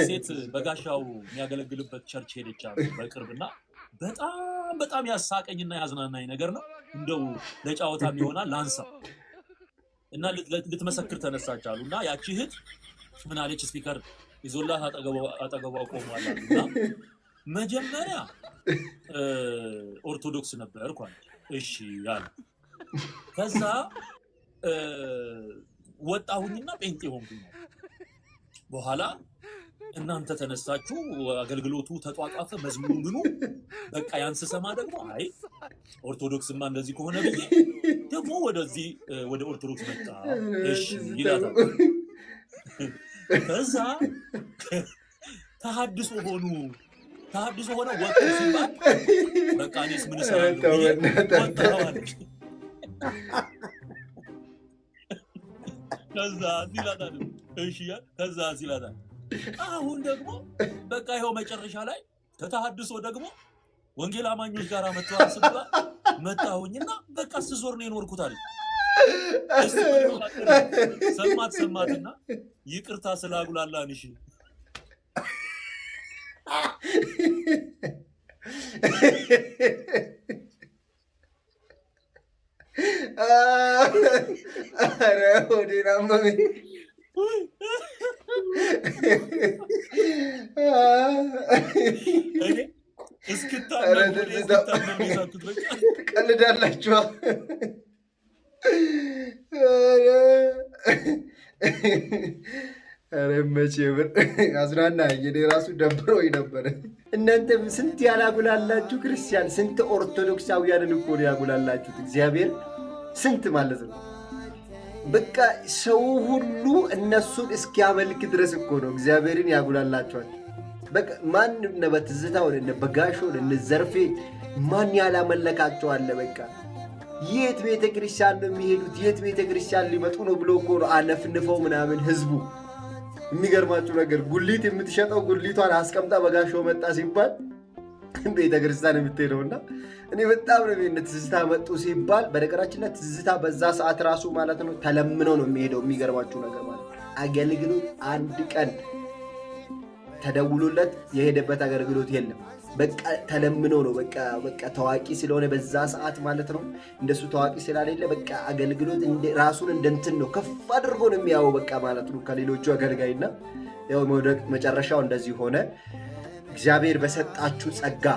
ሴት በጋሻው የሚያገለግልበት ቸርች ሄደች አሉ በቅርብና በጣም ያሳቀኝና ያዝናናኝ ነገር ነው። እንደው ለጫወታም ይሆናል ላንሳ እና ልትመሰክር ተነሳች አሉና ያቺ እህት ምን አለች? ስፒከር ይዞላት አጠገቧ ቆሟል አሉና መጀመሪያ ኦርቶዶክስ ነበርኩ አለች። እሺ ያለ ከዛ ወጣሁኝና ጴንጤ ሆንኩኝ። በኋላ እናንተ ተነሳችሁ አገልግሎቱ ተጧጧፈ መዝሙሩ ምኑ በቃ ያን ስሰማ ደግሞ አይ ኦርቶዶክስማ እንደዚህ ከሆነ ብዬ ደግሞ ወደ ኦርቶዶክስ መጣ። እሺ ይላታል። ከዛ ተሐድሶ ሆነ ወጡ ሲባል በቃ እኔስ ምን እሰራለሁ ወጣዋለች። ከዛ ይላታል። እሺ ከዛ ይላታል። አሁን ደግሞ በቃ ይሄው መጨረሻ ላይ ተሐድሶ ደግሞ ወንጌል አማኞች ጋር መጣሁኝና በቃ ስዞር ነው የኖርኩት አለች። ሰማትና ይቅርታ ስላጉላላንሽ አረ ወዴና ማሚ ትቀልዳላችኋ። ኧረ መቼ ብር አዝናና የኔ ራሱ ደብሮኝ ነበረ። እናንተም ስንት ያላጉላላችሁ ክርስቲያን፣ ስንት ኦርቶዶክሳውያንን እኮ ነው ያጉላላችሁት። እግዚአብሔር ስንት ማለት ነው። በቃ ሰው ሁሉ እነሱን እስኪያመልክ ድረስ እኮ ነው እግዚአብሔርን ያጉላላችኋል። በቃ ማን በትዝታ ሆነ በጋሽ ሆነ ዘርፌ ማን ያላመለካቸዋለ? በቃ የት ቤተ ክርስቲያን ነው የሚሄዱት? የት ቤተ ክርስቲያን ሊመጡ ነው ብሎ እኮ ነው አነፍንፈው ምናምን ህዝቡ። የሚገርማችሁ ነገር ጉሊት የምትሸጠው ጉሊቷን አስቀምጣ በጋሻው መጣ ሲባል ቤተ ክርስቲያን የምትሄደውና እኔ በጣም ነው ትዝታ መጡ ሲባል፣ በነገራችን ላይ ትዝታ በዛ ሰዓት ራሱ ማለት ነው ተለምነው ነው የሚሄደው። የሚገርማችሁ ነገር ማለት አገልግሎት አንድ ቀን ተደውሎለት የሄደበት አገልግሎት የለም። በቃ ተለምነው ነው። በቃ ታዋቂ ስለሆነ በዛ ሰዓት ማለት ነው እንደሱ ታዋቂ ስላሌለ በቃ አገልግሎት ራሱን እንደንትን ነው ከፍ አድርጎ ነው የሚያው በቃ ማለት ነው ከሌሎቹ አገልጋይና ያው መጨረሻው እንደዚህ ሆነ። እግዚአብሔር በሰጣችሁ ጸጋ፣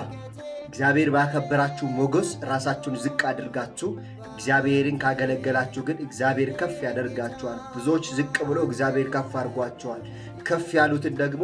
እግዚአብሔር ባከበራችሁ ሞገስ ራሳችሁን ዝቅ አድርጋችሁ እግዚአብሔርን ካገለገላችሁ ግን እግዚአብሔር ከፍ ያደርጋችኋል። ብዙዎች ዝቅ ብሎ እግዚአብሔር ከፍ አድርጓቸዋል። ከፍ ያሉትን ደግሞ